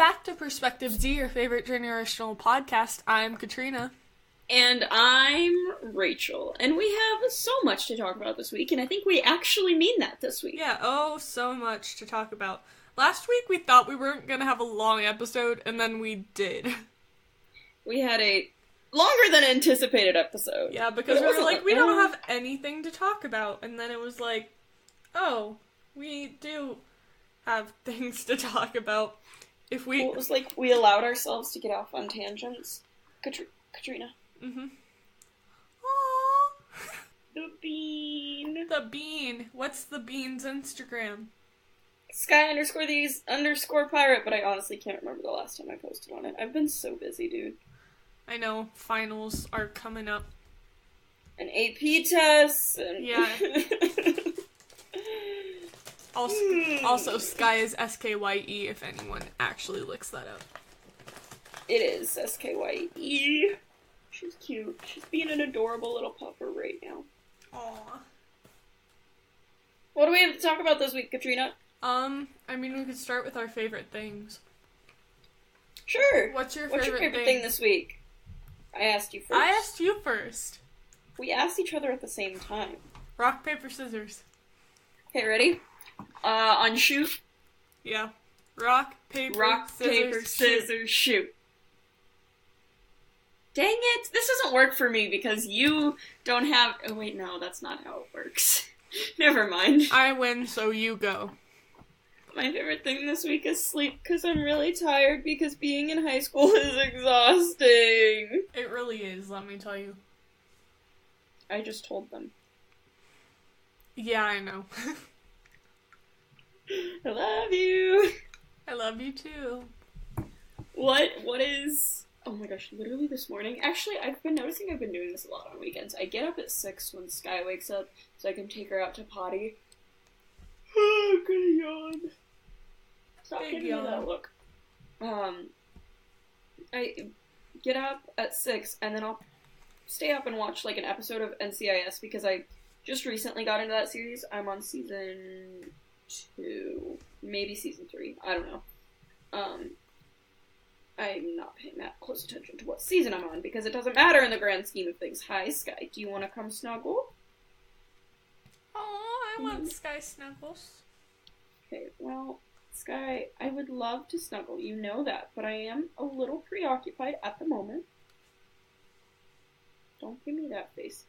back to Perspective Z, your favorite generational podcast. I'm Katrina. And I'm Rachel. And we have so much to talk about this week, and I think we actually mean that this week. Yeah, so much to talk about. Last week we thought we weren't going to have a long episode, and then we did. We had a longer than anticipated episode. Yeah, because we were like, we don't have anything to talk about. And then it was like, oh, we do have things to talk about. If we... Well, it was like we allowed ourselves to get off on tangents. Katrina. Mm-hmm. Aww. The bean. The bean. What's the bean's Instagram? Sky_these_pirate, but I honestly can't remember the last time I posted on it. I've been so busy, dude. I know, finals are coming up. And AP tests, and... Yeah. Also, Sky is S-K-Y-E, if anyone actually looks that up. It is S-K-Y-E. She's cute. She's being an adorable little pupper right now. Aww. What do we have to talk about this week, Katrina? I mean, we could start with our favorite things. Sure. What's your favorite thing this week? I asked you first. I asked you first. We asked each other at the same time. Rock, paper, scissors. Okay, ready? On shoot. Yeah. Rock, paper, scissors, shoot. Dang it! This doesn't work for me because you don't have... Oh wait, no, that's not how it works. Never mind. I win, so you go. My favorite thing this week is sleep because I'm really tired because being in high school is exhausting. It really is, let me tell you. I just told them. Yeah, I know. I love you. I love you too. What is... Oh my gosh, literally this morning. Actually, I've been noticing I've been doing this a lot on weekends. I get up at 6 when Sky wakes up so I can take her out to potty. Oh, I'm gonna yawn. Stop giving me that look. I get up at 6 and then I'll stay up and watch like an episode of NCIS because I just recently got into that series. I'm on season 2, maybe season 3. I don't know. I'm not paying that close attention to what season I'm on because it doesn't matter in the grand scheme of things. Hi, Sky. Do you want to come snuggle? Oh, I want Sky snuggles. Okay, well, Sky, I would love to snuggle. You know that, but I am a little preoccupied at the moment. Don't give me that face.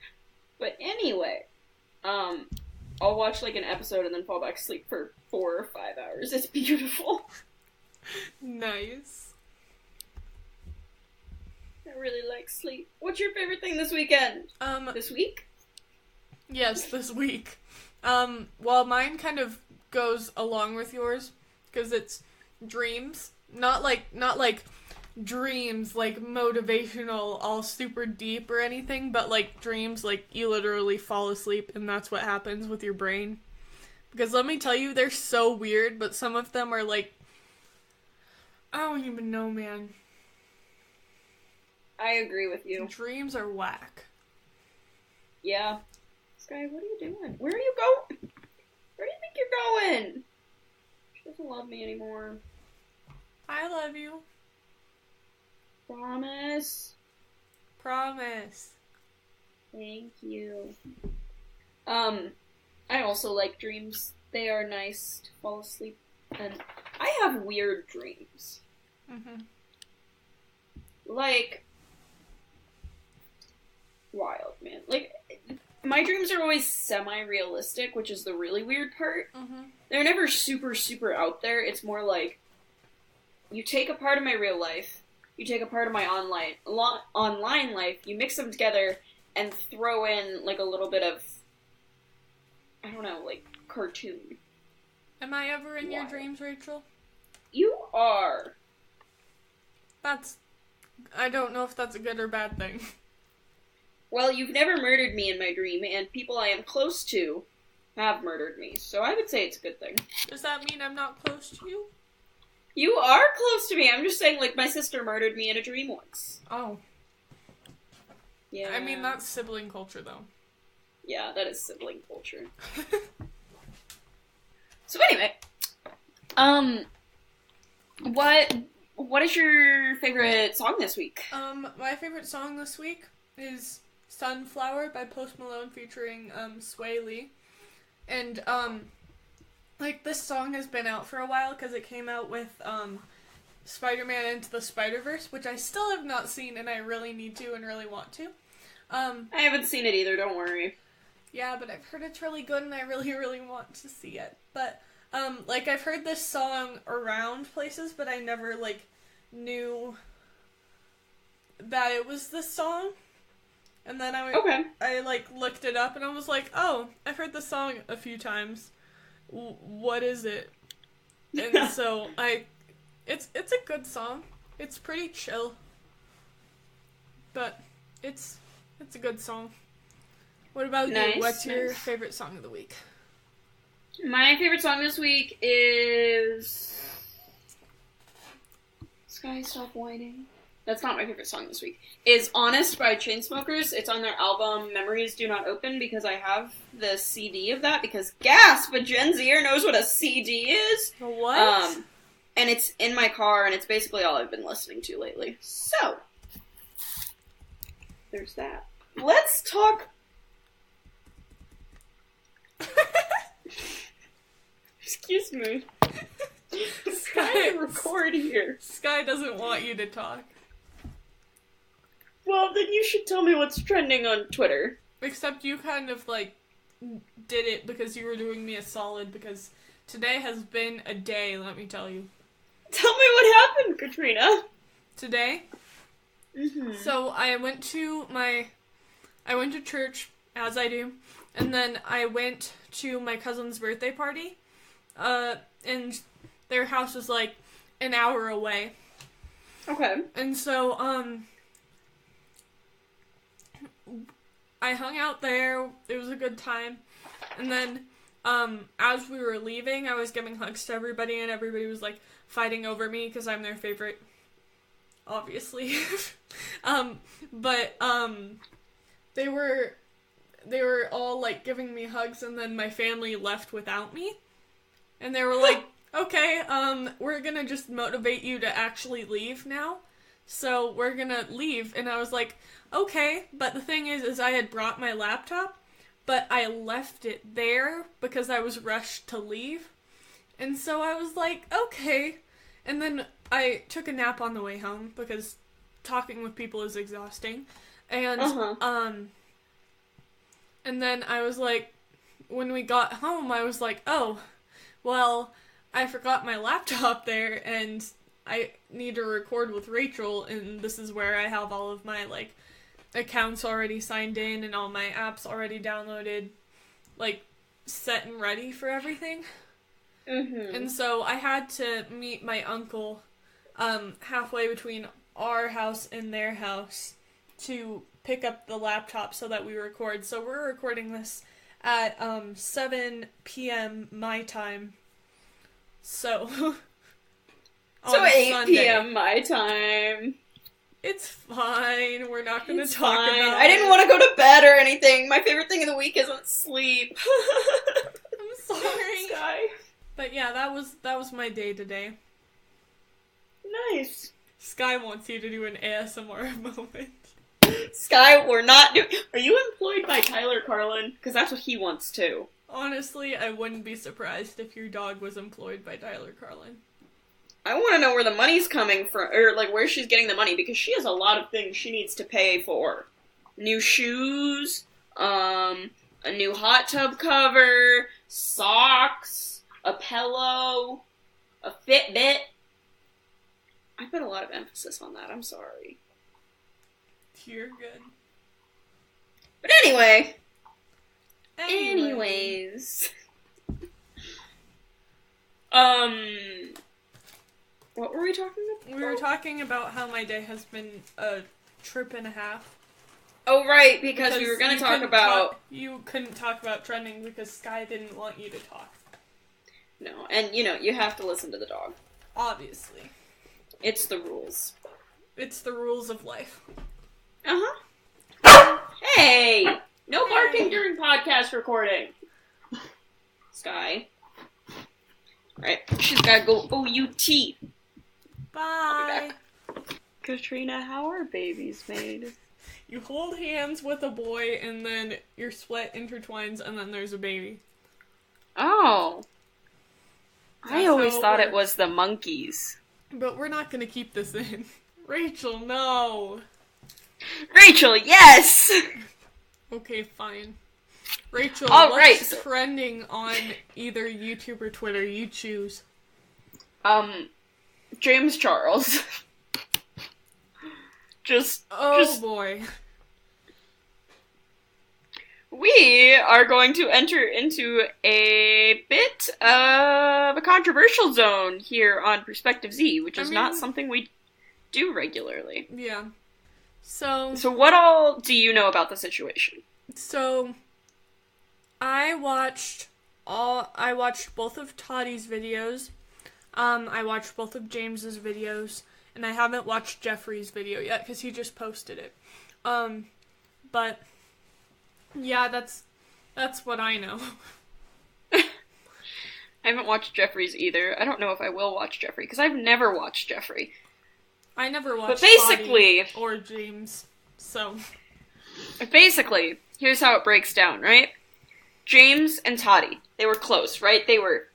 But anyway, I'll watch like an episode and then fall back asleep for 4 or 5 hours. It's beautiful. Nice. I really like sleep. What's your favorite thing this weekend? This week? Yes, this week. Well, mine kind of goes along with yours, because it's dreams. Not like dreams, like motivational, all super deep or anything, but like dreams, like you literally fall asleep and that's what happens with your brain. Because let me tell you, they're so weird, but some of them are like, I don't even know, man. I agree with you. Dreams are whack. Yeah. Sky, what are you doing? Where are you going? Where do you think you're going? She doesn't love me anymore. I love you. Promise. Promise. Thank you. I also like dreams. They are nice to fall asleep. And I have weird dreams. Mm-hmm. Like, wild, man. Like, my dreams are always semi-realistic, which is the really weird part. Mm-hmm. They're never super, super out there. It's more like, you take a part of my real life, you take a part of my online life, you mix them together, and throw in, like, a little bit of, I don't know, like, cartoon. Am I ever in your dreams, Rachel? You are. I don't know if that's a good or bad thing. Well, you've never murdered me in my dream, and people I am close to have murdered me, so I would say it's a good thing. Does that mean I'm not close to you? You are close to me. I'm just saying, like, my sister murdered me in a dream once. Oh. Yeah. I mean, that's sibling culture, though. Yeah, that is sibling culture. So anyway, what what is your favorite song this week? My favorite song this week is Sunflower by Post Malone featuring Sway Lee. And like this song has been out for a while because it came out with Spider-Man Into the Spider-Verse, which I still have not seen and I really need to and really want to. I haven't seen it either, don't worry. Yeah, but I've heard it's really good and I really, really want to see it. But like I've heard this song around places, but I never like knew that it was this song. And then I like looked it up and I was like, oh, I've heard this song a few times. What is it? And so it's a good song. It's pretty chill, but it's a good song. What about you? What's your favorite song of the week? My favorite song this week is Sky Stop Whining. That's not my favorite song this week. Is Honest by Chainsmokers. It's on their album Memories Do Not Open because I have the CD of that because gasp, a Gen Zer knows what a CD is. What? And it's in my car and it's basically all I've been listening to lately. So, there's that. Let's talk... Excuse me. Sky, record here. Sky doesn't want you to talk. Well, then you should tell me what's trending on Twitter. Except you kind of, like, did it because you were doing me a solid, because today has been a day, let me tell you. Tell me what happened, Katrina. Today? Mm-hmm. So, I went to church, as I do, and then I went to my cousin's birthday party, and their house was, like, an hour away. Okay. And so, I hung out there, it was a good time, and then, as we were leaving, I was giving hugs to everybody, and everybody was, like, fighting over me, because I'm their favorite, obviously. But they were all, like, giving me hugs, and then my family left without me, and they were like, okay, we're gonna just motivate you to actually leave now, so we're gonna leave, and I was like, okay, but the thing is I had brought my laptop, but I left it there because I was rushed to leave, and so I was like, okay, and then I took a nap on the way home, because talking with people is exhausting, and, and then I was like, when we got home, I was like, oh, well, I forgot my laptop there, and I need to record with Rachel, and this is where I have all of my, like, accounts already signed in, and all my apps already downloaded, like, set and ready for everything. Mm-hmm. And so I had to meet my uncle, halfway between our house and their house to pick up the laptop so that we record. So we're recording this at, 7 p.m. my time. So 8 Sunday. p.m. my time. It's fine. We're not going to talk about it. I didn't want to go to bed or anything. My favorite thing of the week isn't sleep. I'm sorry. Sky. But yeah, that was my day today. Nice. Sky wants you to do an ASMR moment. Sky, we're not doing... Are you employed by Tyler Carlin? Because that's what he wants too. Honestly, I wouldn't be surprised if your dog was employed by Tyler Carlin. I want to know where the money's coming from, or, like, where she's getting the money, because she has a lot of things she needs to pay for. New shoes, a new hot tub cover, socks, a pillow, a Fitbit. I put a lot of emphasis on that, I'm sorry. You're good. But anyway. Anyways. What were we talking about? We were talking about how my day has been a trip and a half. Oh, right, because we were going to talk about... You couldn't talk about trending because Sky didn't want you to talk. No, and, you have to listen to the dog. Obviously. It's the rules. It's the rules of life. Uh-huh. Hey! No barking during podcast recording. Sky. Right, she's gotta go OUT. Bye. Katrina, how are babies made? You hold hands with a boy, and then your sweat intertwines, and then there's a baby. Oh. I That's always how it thought it works. was the monkeys. But we're not gonna keep this in. Rachel, no. Rachel, yes! Okay, fine. Rachel, All what's right, so- trending on either YouTube or Twitter? You choose. James Charles. Oh boy. We are going to enter into a bit of a controversial zone here on Perspective Z, which is not something we do regularly. Yeah. So what all do you know about the situation? So I watched both of Toddy's videos. I watched both of James's videos, and I haven't watched Jeffrey's video yet because he just posted it. But yeah, that's what I know. I haven't watched Jeffrey's either. I don't know if I will watch Jeffrey, because I've never watched Jeffrey. I never watched But basically, Toddy or James, so. Basically, here's how it breaks down, right? James and Toddy, they were close, right? They were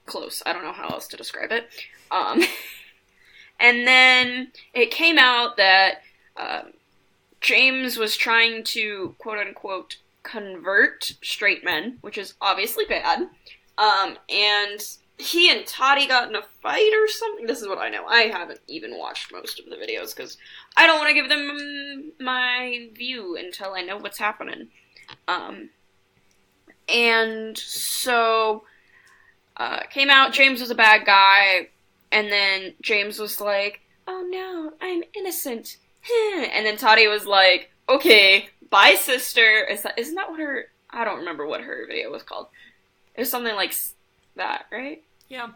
close. I don't know how else to describe it. And then it came out that James was trying to, quote-unquote, convert straight men, which is obviously bad. And he and Toddy got in a fight or something. This is what I know. I haven't even watched most of the videos, because I don't want to give them my view until I know what's happening. And so, came out, James was a bad guy, and then James was like, oh no, I'm innocent. And then Toddy was like, okay, bye sister. Isn't that what her, I don't remember what her video was called. It was something like that, right? Yeah.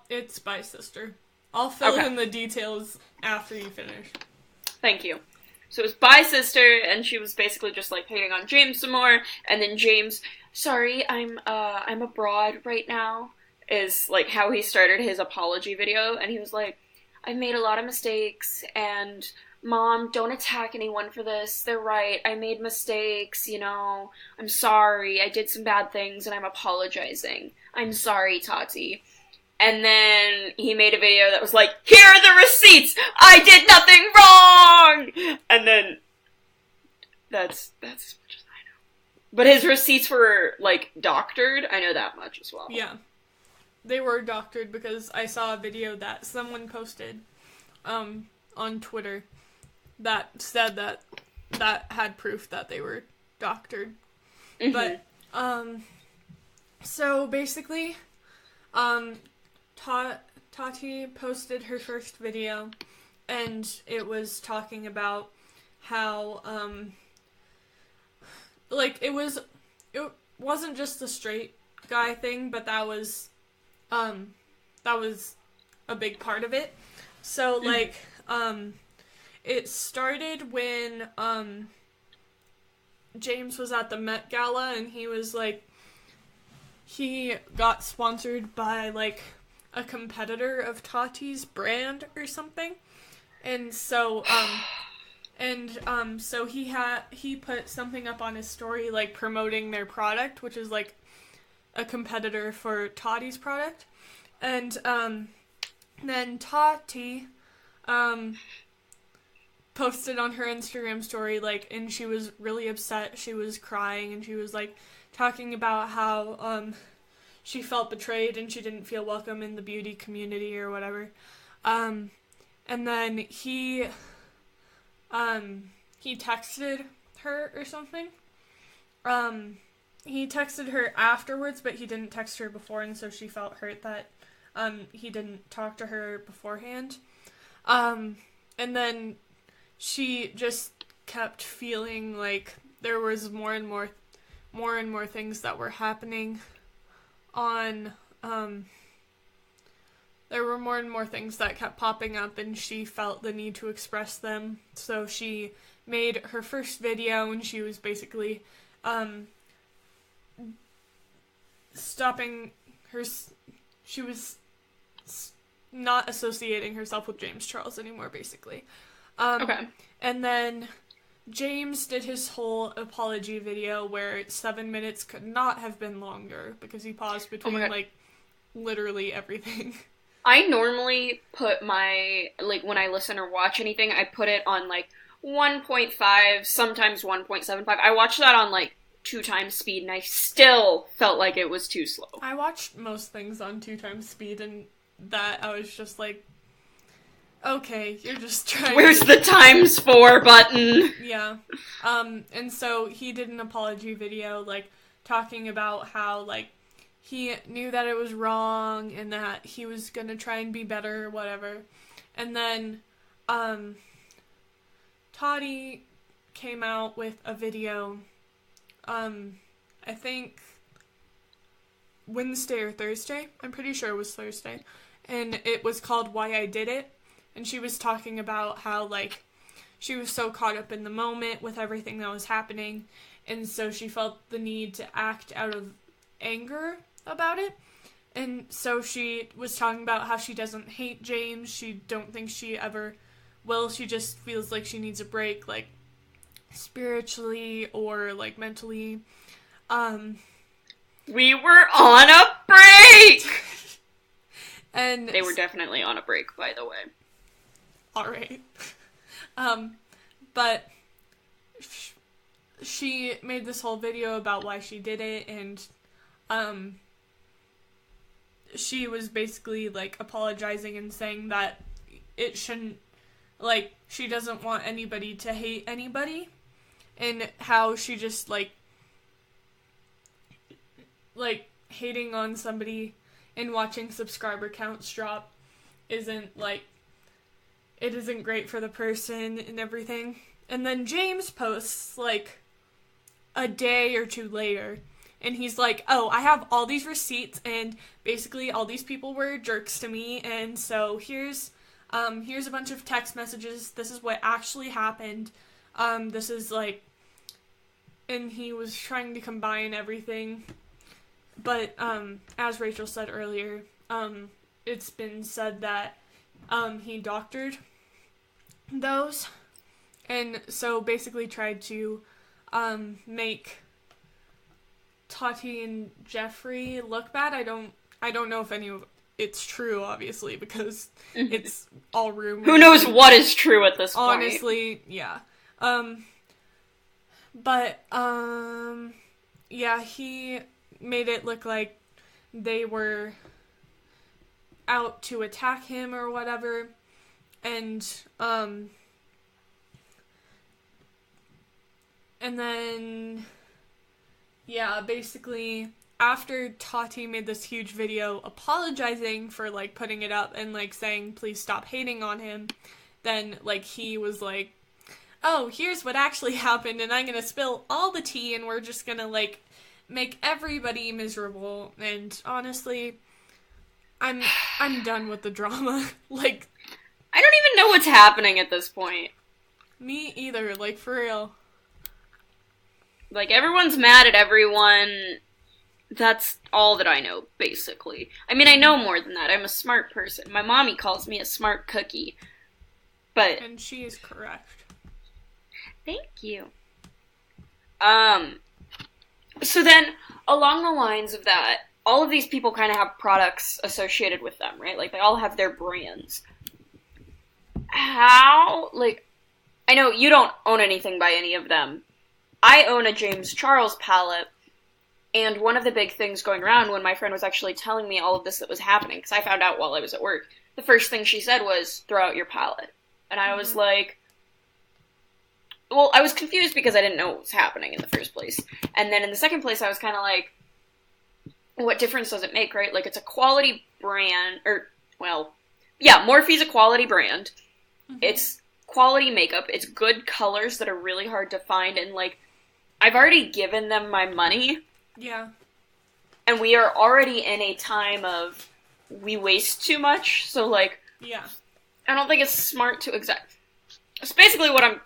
It's Bye Sister. I'll fill in the details after you finish. Thank you. So it was bye sister, and she was basically just like hating on James some more, and then James, sorry, I'm abroad right now, is like how he started his apology video, and he was like, I've made a lot of mistakes, and Mom, don't attack anyone for this, they're right, I made mistakes, you know, I'm sorry, I did some bad things, and I'm apologizing. I'm sorry, Tati. And then he made a video that was like, here are the receipts! I did nothing wrong! And then, that's as much as I know. But his receipts were, like, doctored. I know that much as well. Yeah. They were doctored because I saw a video that someone posted, on Twitter that said that had proof that they were doctored. Mm-hmm. But, so basically, Tati posted her first video, and it was talking about how, like, it wasn't just the straight guy thing, but that was a big part of it. So, like, it started when, James was at the Met Gala, and he was, like, he got sponsored by, like, a competitor of Tati's brand or something. And so, so he put something up on his story, like, promoting their product, which is, like, a competitor for Tati's product. And, then Tati, posted on her Instagram story, like, and she was really upset, she was crying, and she was, like, talking about how, she felt betrayed and she didn't feel welcome in the beauty community or whatever. And then he texted her or something. He texted her afterwards, but he didn't text her before, and so she felt hurt that, he didn't talk to her beforehand. And then she just kept feeling like there was more and more things that were happening on, there were more and more things that kept popping up, and she felt the need to express them. So she made her first video, and she was basically, not associating herself with James Charles anymore, basically. Okay. And then James did his whole apology video where 7 minutes could not have been longer because he paused between, like, literally everything. I normally put my, like, when I listen or watch anything, I put it on, like, 1.5, sometimes 1.75. I watched that on, like, 2 times speed, and I still felt like it was too slow. I watched most things on 2 times speed, and that I was just like, okay, you're just trying. Where's the times 4 button? Yeah. And so he did an apology video, like, talking about how, like, he knew that it was wrong and that he was gonna try and be better or whatever. And then, Toddy came out with a video, I think Wednesday or Thursday. I'm pretty sure it was Thursday. And it was called Why I Did It. And she was talking about how, like, she was so caught up in the moment with everything that was happening. And so she felt the need to act out of anger about it. And so she was talking about how she doesn't hate James. She don't think she ever will. She just feels like she needs a break, like, spiritually or, like, mentally. We were on a break! And they were definitely on a break, by the way. Alright. But she made this whole video about why she did it, and, she was basically, like, apologizing and saying that it shouldn't, like, she doesn't want anybody to hate anybody, and how she just, like, hating on somebody and watching subscriber counts drop isn't, like, it isn't great for the person and everything. And then James posts, like, a day or 2 later, and he's like, oh, I have all these receipts, and basically all these people were jerks to me, and so here's a bunch of text messages, this is what actually happened, this is, like, and he was trying to combine everything, but, as Rachel said earlier, it's been said that, he doctored those, and so basically tried to, make Tati and Jeffrey look bad. I don't know if any of it's true, obviously, because it's all rumors. Who knows what is true at this point? Honestly, yeah. But, yeah, he made it look like they were out to attack him or whatever, and then, yeah, basically, after Tati made this huge video apologizing for, like, putting it up and, like, saying, please stop hating on him, then, like, he was like, oh, here's what actually happened, and I'm gonna spill all the tea, and we're just gonna, like, make everybody miserable, and honestly, I'm done with the drama. Like, I don't even know what's happening at this point. Me either, like, for real. Like, everyone's mad at everyone. That's all that I know, basically. I mean, I know more than that. I'm a smart person. My mommy calls me a smart cookie. But... And she is correct. Thank you. So then, along the lines of that, all of these people kind of have products associated with them, right? Like, they all have their brands. How, like, I know you don't own anything by any of them. I own a James Charles palette, and one of the big things going around when my friend was actually telling me all of this that was happening, because I found out while I was at work, the first thing she said was, throw out your palette. And I was like, well, I was confused because I didn't know what was happening in the first place. And then in the second place, I was kind of like, what difference does it make, right? Like, it's a quality brand, or, well, yeah, Morphe's a quality brand. Mm-hmm. It's quality makeup. It's good colors that are really hard to find, and, like, I've already given them my money. Yeah. And we are already in a time of, we waste too much, so, like, yeah. I don't think it's smart to So basically what I'm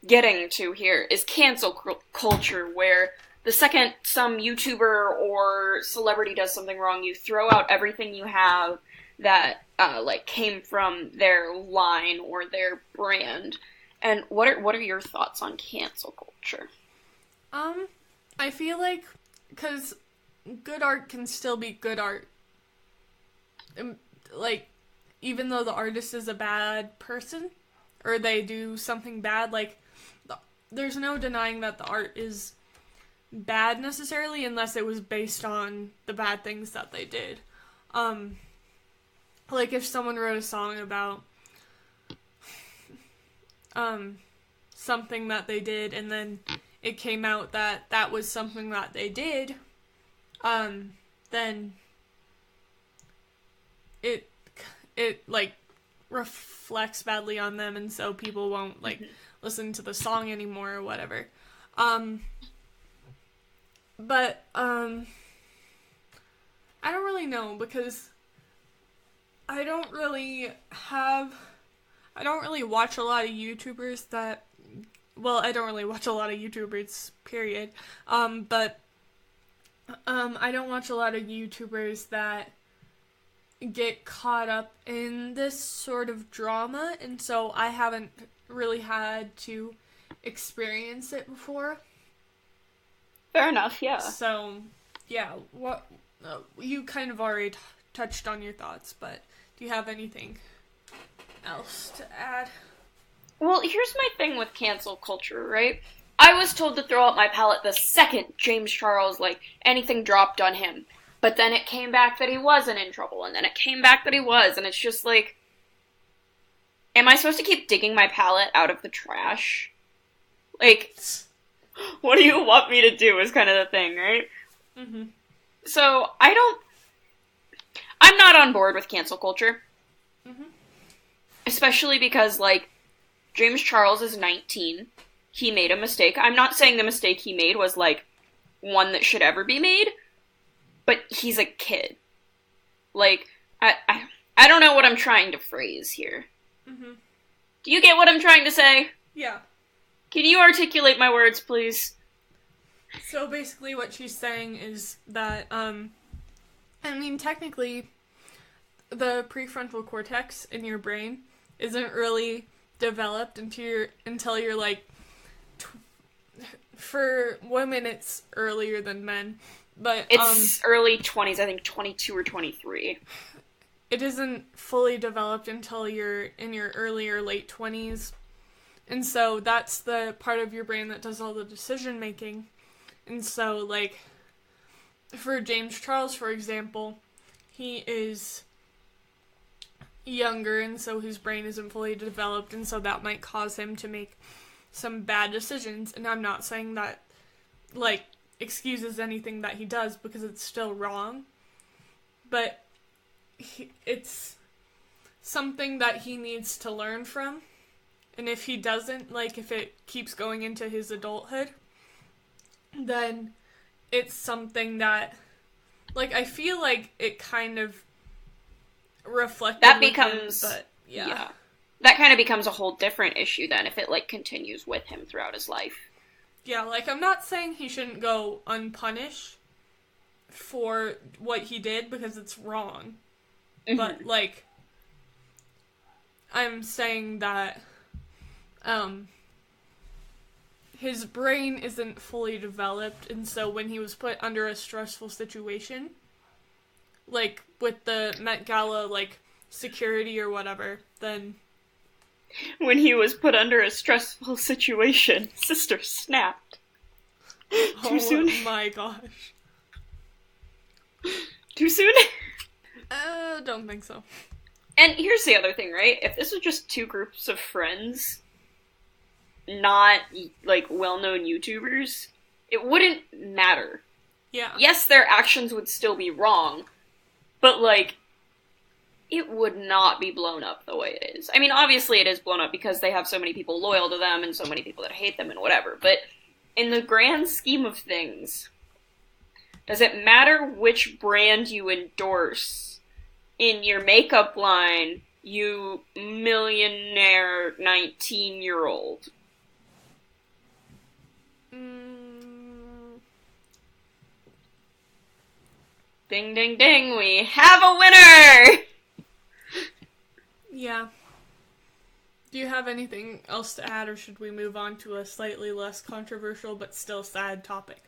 getting to here is cancel culture, where the second some YouTuber or celebrity does something wrong, you throw out everything you have that, like, came from their line or their brand. And what are your thoughts on cancel culture? I feel like, because good art can still be good art. Like, even though the artist is a bad person, or they do something bad, like, there's no denying that the art is bad necessarily, unless it was based on the bad things that they did. Like, if someone wrote a song about something that they did, and then it came out that that was something that they did, then it like reflects badly on them, and so people won't like listen to the song anymore or whatever. But I don't really know, because I don't really watch a lot of YouTubers that, well, I don't really watch a lot of YouTubers, period. But I don't watch a lot of YouTubers that get caught up in this sort of drama, and so I haven't really had to experience it before. Fair enough, yeah. So, yeah, what you kind of already touched on your thoughts, but do you have anything else to add? Well, here's my thing with cancel culture, right? I was told to throw out my palette the second James Charles, like, anything dropped on him. But then it came back that he wasn't in trouble, and then it came back that he was, and it's just like, am I supposed to keep digging my palette out of the trash? Like, what do you want me to do is kind of the thing, right? Mm-hmm. So, I'm not on board with cancel culture. Mm-hmm. Especially because, like, James Charles is 19. He made a mistake. I'm not saying the mistake he made was, like, one that should ever be made, but he's a kid. Like, I don't know what I'm trying to phrase here. Mm-hmm. Do you get what I'm trying to say? Yeah. Can you articulate my words, please? So basically what she's saying is that, I mean, technically, the prefrontal cortex in your brain isn't really developed until you're like, for women it's earlier than men, but it's early 20s, I think 22 or 23. It isn't fully developed until you're in your early or late 20s, and so that's the part of your brain that does all the decision making. And so, like, for James Charles, for example, he is younger, and so his brain isn't fully developed, and so that might cause him to make some bad decisions. And I'm not saying that, like, excuses anything that he does, because it's still wrong, but it's something that he needs to learn from. And if he doesn't, like, if it keeps going into his adulthood, then it's something that, like, I feel like it kind of reflected that with becomes him, but yeah. That kind of becomes a whole different issue then, if it, like, continues with him throughout his life. Yeah, like, I'm not saying he shouldn't go unpunished for what he did, because it's wrong. Mm-hmm. But, like, I'm saying that his brain isn't fully developed, and so when he was put under a stressful situation, like, with the Met Gala, like, security or whatever, then... When he was put under a stressful situation, sister snapped. Too soon? Oh my gosh. Too soon? Don't think so. And here's the other thing, right? If this was just two groups of friends, not, like, well-known YouTubers, it wouldn't matter. Yeah. Yes, their actions would still be wrong, but, like, it would not be blown up the way it is. I mean, obviously it is blown up because they have so many people loyal to them and so many people that hate them and whatever, but in the grand scheme of things, does it matter which brand you endorse in your makeup line, you millionaire 19-year-old? Ding, ding, ding, we have a winner! Yeah. Do you have anything else to add, or should we move on to a slightly less controversial but still sad topic?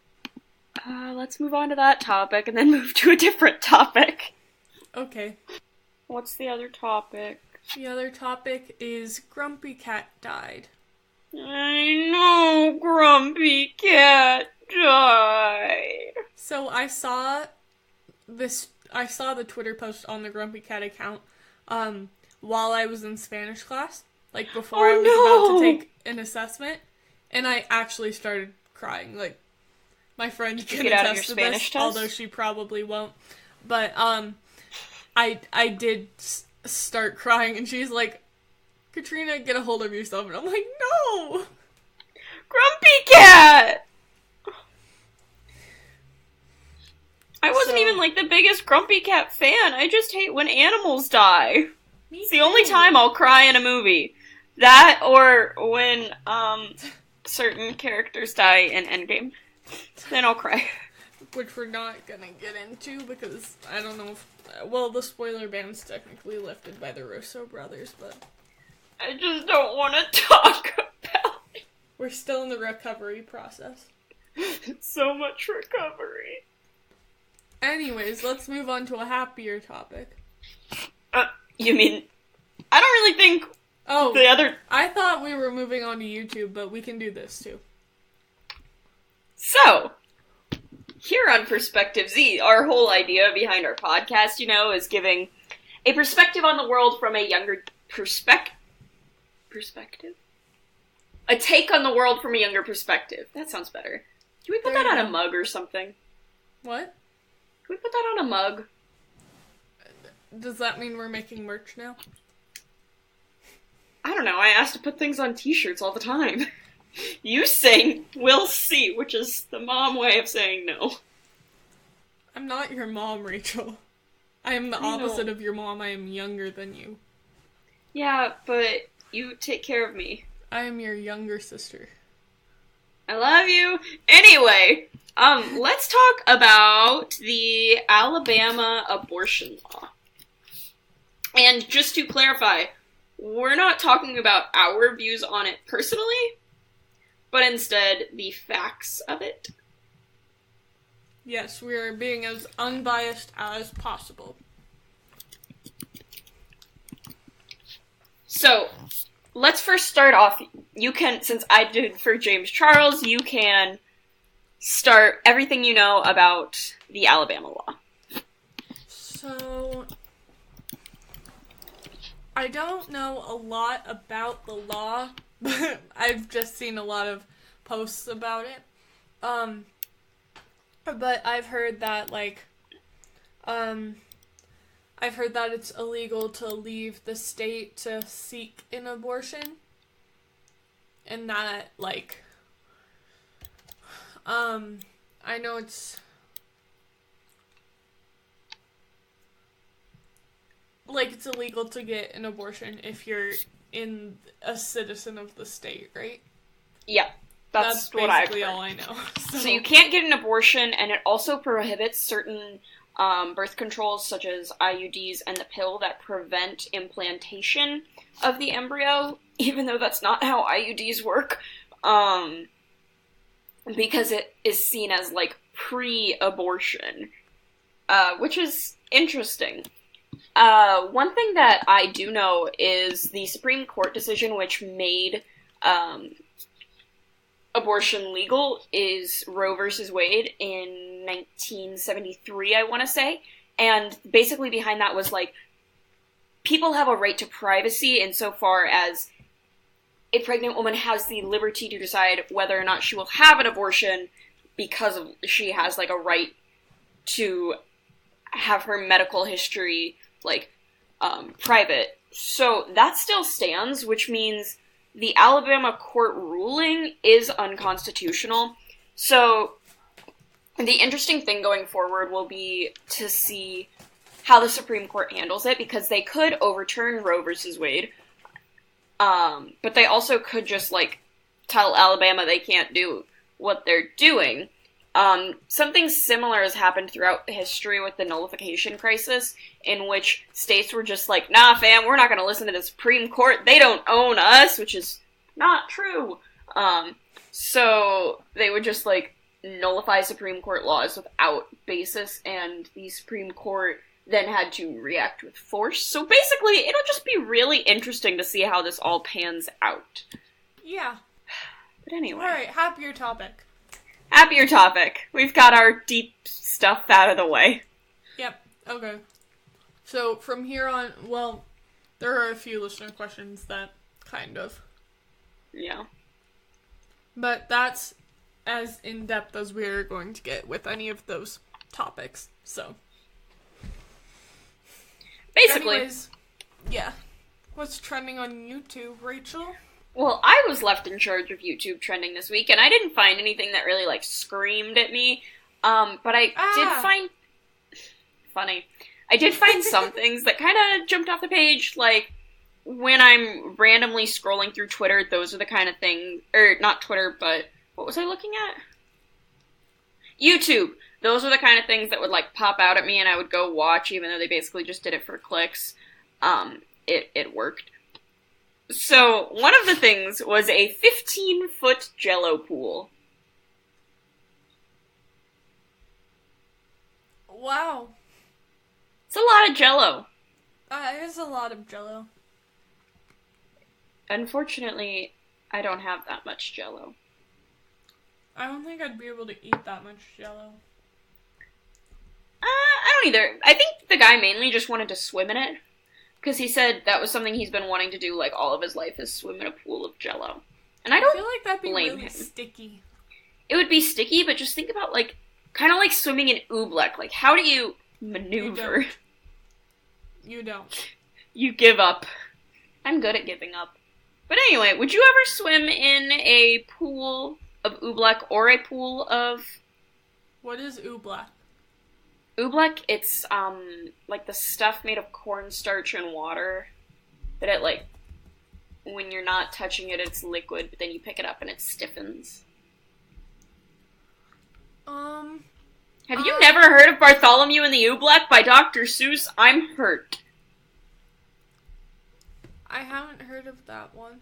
Let's move on to that topic and then move to a different topic. Okay. What's the other topic? The other topic is Grumpy Cat died. I know, Grumpy Cat died. So I saw the Twitter post on the Grumpy Cat account while I was in Spanish class, like before I was about to take an assessment, and I actually started crying. Like, my friend can attest to this, although she probably won't. But I did start crying, and she's like, "Katrina, get a hold of yourself," and I'm like, "No, Grumpy Cat." I wasn't even, like, the biggest Grumpy Cat fan. I just hate when animals die. It's the only time I'll cry in a movie. That, or when, certain characters die in Endgame. Then I'll cry. Which we're not gonna get into, because I don't know if... Well, the spoiler ban's technically lifted by the Russo brothers, but... I just don't want to talk about it. We're still in the recovery process. So much recovery. Anyways, let's move on to a happier topic. You mean... I don't really think... Oh, the other... I thought we were moving on to YouTube, but we can do this too. So, here on Perspective Z, our whole idea behind our podcast, is giving a perspective on the world from a younger perspective? A take on the world from a younger perspective. That sounds better. Can we put that on a mug or something? What? Can we put that on a mug? Does that mean we're making merch now? I don't know, I asked to put things on t-shirts all the time. You saying, "we'll see," which is the mom way of saying no. I'm not your mom, Rachel. I am the opposite of your mom. I am younger than you. Yeah, but you take care of me. I am your younger sister. I love you. Anyway, let's talk about the Alabama abortion law. And just to clarify, we're not talking about our views on it personally, but instead the facts of it. Yes, we are being as unbiased as possible. So, let's first start off. You can, since I did for James Charles, you can start everything you know about the Alabama law. So, I don't know a lot about the law, but I've just seen a lot of posts about it. But I've heard that, I've heard that it's illegal to leave the state to seek an abortion. And that, I know it's... it's illegal to get an abortion if you're a citizen of the state, right? Yeah, that's what I've heard. Basically all I know. So you can't get an abortion, and it also prohibits certain birth controls, such as IUDs and the pill that prevent implantation of the embryo, even though that's not how IUDs work, because it is seen as, pre-abortion, which is interesting. One thing that I do know is the Supreme Court decision which made abortion legal is Roe versus Wade in 1973, I want to say. And basically behind that was, people have a right to privacy insofar as a pregnant woman has the liberty to decide whether or not she will have an abortion because she has, a right to have her medical history private. So that still stands, which means the Alabama court ruling is unconstitutional. So the interesting thing going forward will be to see how the Supreme Court handles it, because they could overturn Roe versus Wade, but they also could just, tell Alabama they can't do what they're doing. Something similar has happened throughout history with the nullification crisis, in which states were just like, nah, fam, we're not going to listen to the Supreme Court. They don't own us, which is not true. So they would just, like, nullify Supreme Court laws without basis, and the Supreme Court then had to react with force. So basically, it'll just be really interesting to see how this all pans out. Yeah. But anyway. Alright, happier topic. Happier topic. We've got our deep stuff out of the way. Yep, okay. So, from here on, well, there are a few listener questions that kind of. Yeah. But that's as in-depth as we're going to get with any of those topics, so. Basically. Anyways, yeah. What's trending on YouTube, Rachel? Well, I was left in charge of YouTube trending this week, and I didn't find anything that really, like, screamed at me. But I did find... Funny. I did find some things that kind of jumped off the page, like, when I'm randomly scrolling through Twitter, those are the kind of things... Or, not Twitter, but... What was I looking at? YouTube! Those are the kind of things that would, like, pop out at me, and I would go watch, even though they basically just did it for clicks. It worked. So, one of the things was a 15-foot Jello pool. Wow. It's a lot of Jello. That is a lot of Jello. Unfortunately, I don't have that much Jello. I don't think I'd be able to eat that much Jello. I don't either. I think the guy mainly just wanted to swim in it. Because he said that was something he's been wanting to do, like, all of his life, is swim in a pool of Jello. And I don't feel like that'd be blame really him. sticky. It would be sticky, but just think about, like, kind of like swimming in oobleck. Like, how do you maneuver? You don't. You give up. I'm good at giving up. But anyway, would you ever swim in a pool of oobleck or a pool of... What is oobleck? Oobleck, it's, like the stuff made of cornstarch and water that it, like, when you're not touching it, it's liquid, but then you pick it up and it stiffens. Have you never heard of Bartholomew and the Oobleck by Dr. Seuss? I'm hurt. I haven't heard of that one.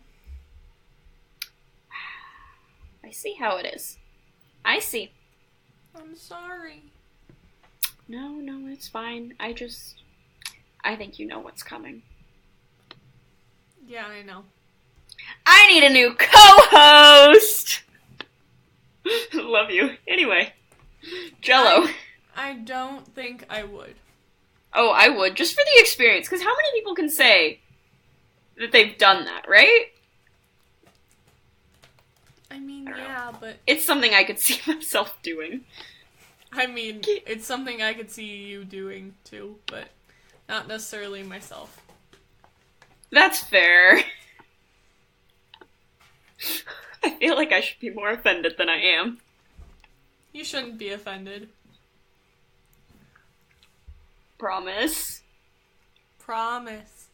I see how it is. I see. I'm sorry. No, it's fine. I think you know what's coming. Yeah, I know. I need a new co-host! Love you. Anyway. Jello. I don't think I would. Oh, I would, just for the experience, because how many people can say that they've done that, right? I mean, yeah, but... It's something I could see myself doing. I mean, it's something I could see you doing, too, but not necessarily myself. That's fair. I feel like I should be more offended than I am. You shouldn't be offended. Promise? Promise.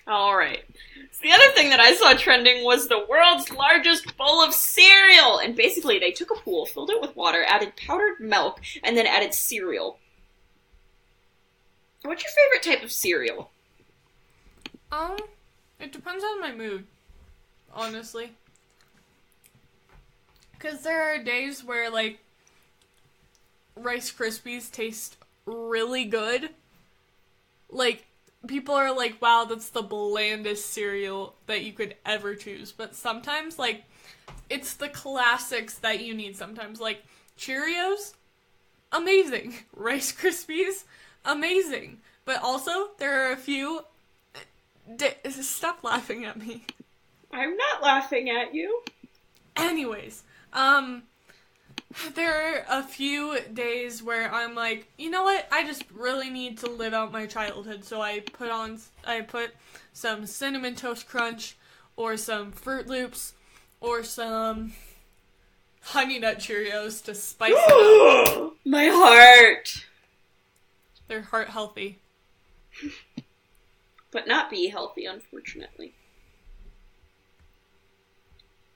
Alright. So the other thing that I saw trending was the world's largest bowl of cereal! And basically, they took a pool, filled it with water, added powdered milk, and then added cereal. What's your favorite type of cereal? It depends on my mood, honestly. Because there are days where, like, Rice Krispies taste really good. Like, people are like, wow, that's the blandest cereal that you could ever choose. But sometimes, like, it's the classics that you need sometimes. Like, Cheerios, amazing. Rice Krispies, amazing. But also, there are a few... Stop laughing at me. I'm not laughing at you. Anyways, there are a few days where I'm like, you know what? I just really need to live out my childhood. So I put some Cinnamon Toast Crunch, or some Fruit Loops, or some Honey Nut Cheerios to spice it up. My heart. They're heart healthy. But not be healthy, unfortunately.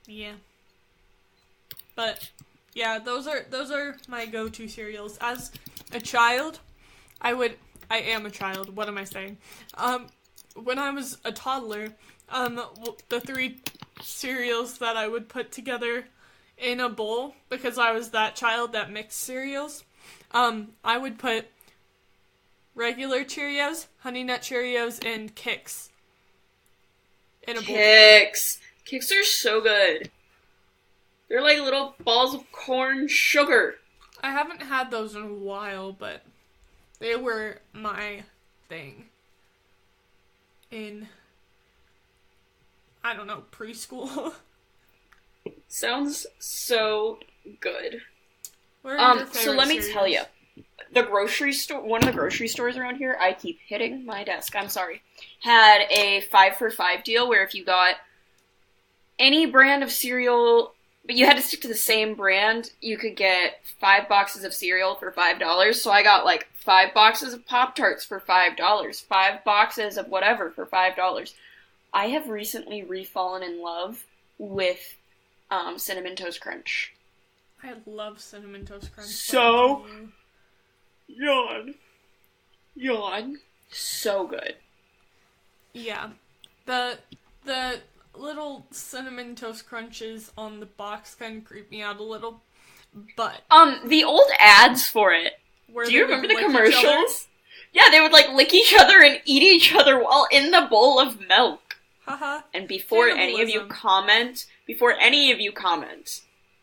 Yeah. But Yeah, those are my go-to cereals. As a child, I am a child, what am I saying? When I was a toddler, the 3 cereals that I would put together in a bowl, because I was that child that mixed cereals, I would put regular Cheerios, Honey Nut Cheerios, and Kix in a bowl. Kix are so good. They're like little balls of corn sugar. I haven't had those in a while, but they were my thing in, I don't know, preschool. Sounds so good. What are your so let me favorite tell you. cereals? The grocery store, one of the grocery stores around here, I keep hitting my desk, I'm sorry, had a 5 for 5 deal where if you got any brand of cereal, but you had to stick to the same brand, you could get 5 boxes of cereal for $5. So I got like 5 boxes of Pop-Tarts for $5, 5 boxes of whatever for $5. I have recently refallen in love with Cinnamon Toast Crunch. I love Cinnamon Toast Crunch. So Yawn. So good. Yeah. The little Cinnamon Toast Crunches on the box kind of creep me out a little, but... The old ads for it. Do you remember the commercials? Yeah, they would, like, lick each other and eat each other while in the bowl of milk. Haha. And before any of you comment,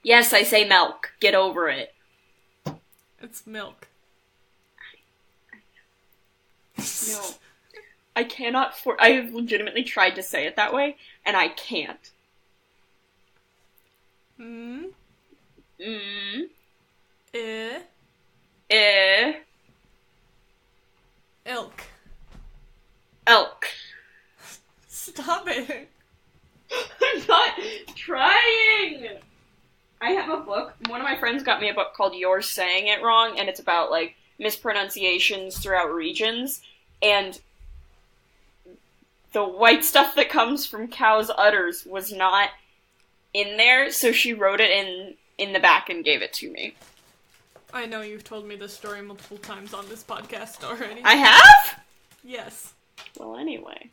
yes, I say milk. Get over it. It's milk. No. I cannot I have legitimately tried to say it that way, and I can't. Elk. Stop it. I'm not trying! I have a book. One of my friends got me a book called You're Saying It Wrong, and it's about, like, mispronunciations throughout regions, and the white stuff that comes from cows' udders was not in there, so she wrote it in the back and gave it to me. I know you've told me this story multiple times on this podcast already. I have? Yes. Well, anyway.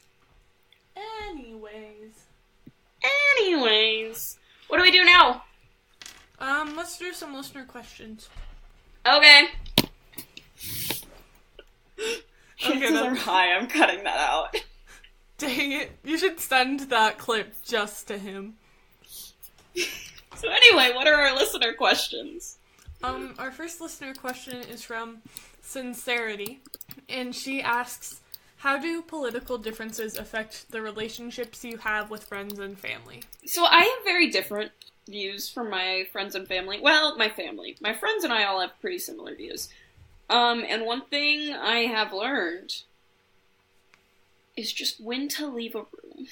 Anyways. What do we do now? Let's do some listener questions. Okay. Okay, Chances are high I'm cutting that out. Dang it. You should send that clip just to him. So anyway, what are our listener questions? Our first listener question is from Sincerity, and she asks, how do political differences affect the relationships you have with friends and family? So I have very different views from my friends and family. Well, my family. My friends and I all have pretty similar views. And one thing I have learned is just when to leave a room.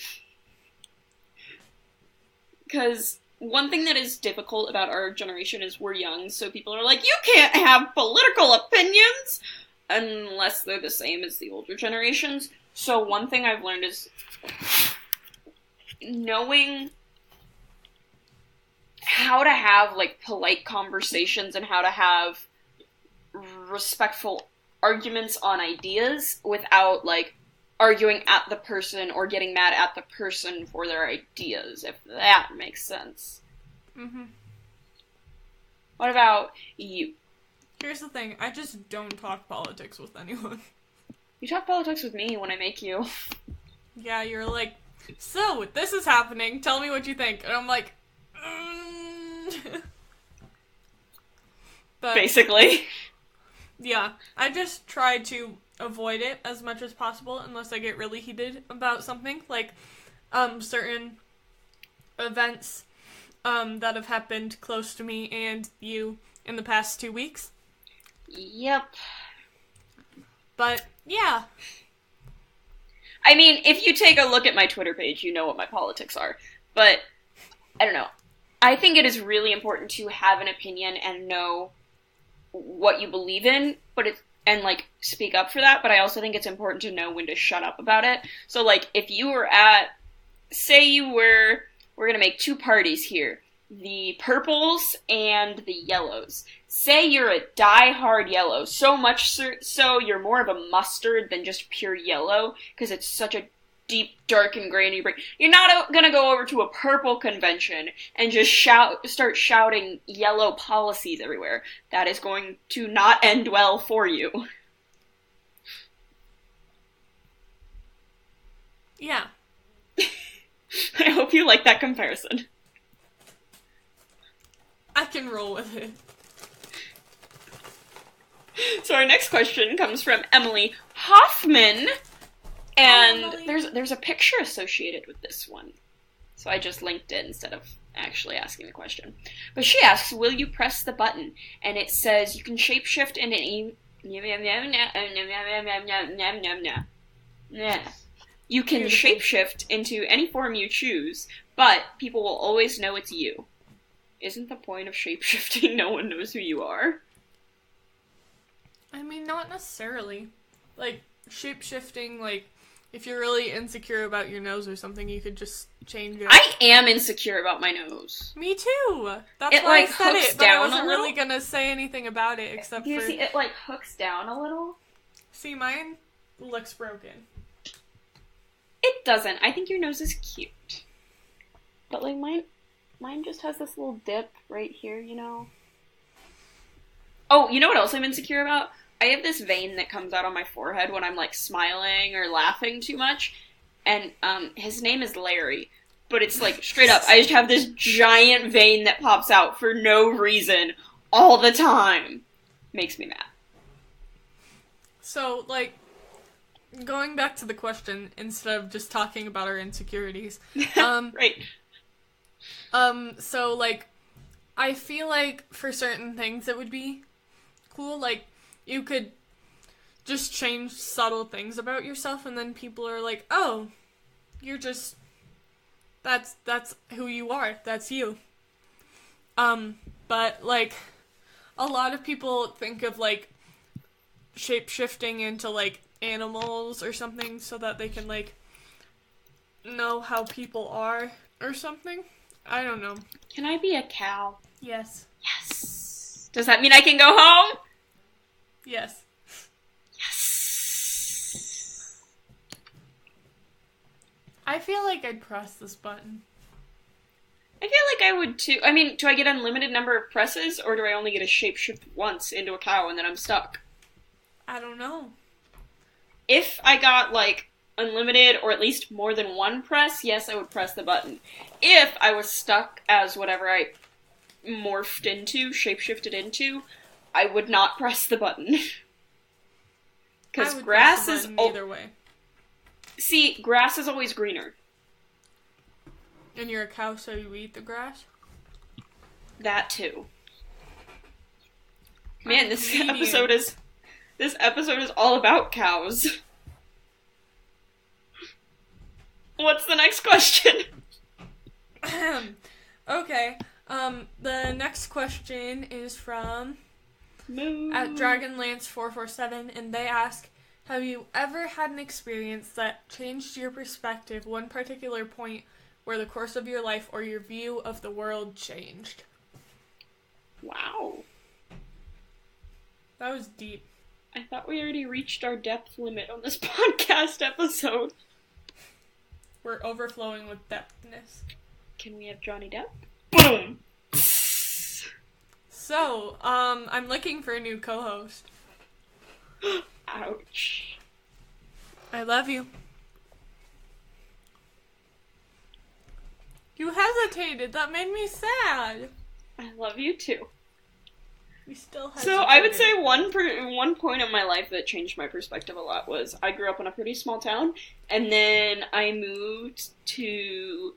Because one thing that is difficult about our generation is we're young, so people are like, you can't have political opinions unless they're the same as the older generations. So one thing I've learned is knowing how to have, like, polite conversations and how to have respectful arguments on ideas without, like, arguing at the person or getting mad at the person for their ideas, if that makes sense. Mm-hmm. What about you? Here's the thing, I just don't talk politics with anyone. You talk politics with me when I make you. Yeah, you're like, so, this is happening, tell me what you think. And I'm like, But, basically. Yeah, I just try to avoid it as much as possible unless I get really heated about something, like, certain events, that have happened close to me and you in the past 2 weeks. Yep. But, yeah. I mean, if you take a look at my Twitter page, you know what my politics are. But, I don't know. I think it is really important to have an opinion and know what you believe in, and, like, speak up for that, but I also think it's important to know when to shut up about it. So, like, if you were we're gonna make 2 parties here. the purples and the yellows. Say you're a die-hard yellow, so much so you're more of a mustard than just pure yellow, because it's such a deep, dark, and gray, and you're not gonna go over to a purple convention and just start shouting yellow policies everywhere. That is going to not end well for you. Yeah. I hope you like that comparison. I can roll with it. So our next question comes from Emily Hoffman, and Emily. there's a picture associated with this one. So I just linked it instead of actually asking the question. But she asks, will you press the button? And it says you can shapeshift into any... You can shapeshift into any form you choose, but people will always know it's you. Isn't the point of shapeshifting no one knows who you are? I mean, not necessarily. Like, shapeshifting, like, if you're really insecure about your nose or something, you could just change it. I am insecure about my nose. Me too! That's It, why like, I said hooks it, but I down wasn't a really little. gonna say anything about it, except You for... see, it, like, hooks down a little? See, mine looks broken. It doesn't. I think your nose is cute. But, like, mine just has this little dip right here, you know? Oh, you know what else I'm insecure about? I have this vein that comes out on my forehead when I'm, like, smiling or laughing too much. And, his name is Larry. But it's, like, straight up, I just have this giant vein that pops out for no reason all the time. Makes me mad. So, like, going back to the question, instead of just talking about our insecurities. Right. So, like, I feel like for certain things it would be cool, like, you could just change subtle things about yourself, and then people are like, oh, you're just, that's who you are, that's you. But, like, a lot of people think of, like, shape-shifting into, like, animals or something so that they can, like, know how people are or something. I don't know. Can I be a cow? Yes. Yes. Does that mean I can go home? Yes. Yes. I feel like I'd press this button. I feel like I would too. I mean, do I get an unlimited number of presses, or do I only get a shapeshift once into a cow and then I'm stuck? I don't know. If I got, like, unlimited or at least more than one press, yes, I would press the button. If I was stuck as whatever I morphed into, shapeshifted into, I would not press the button. Because grass is... either way. See, grass is always greener. And you're a cow, so you eat the grass? That too. Man, this episode is all about cows. What's the next question? Okay. The next question is from Moo. at Dragonlance447, and they ask, have you ever had an experience that changed your perspective, one particular point where the course of your life or your view of the world changed? Wow. That was deep. I thought we already reached our depth limit on this podcast episode. We're overflowing with depthness. Can we have Johnny Depp? Boom! So, I'm looking for a new co-host. Ouch. I love you. You hesitated. That made me sad. I love you too. You still hesitated. So I would say one point in my life that changed my perspective a lot was I grew up in a pretty small town, and then I moved to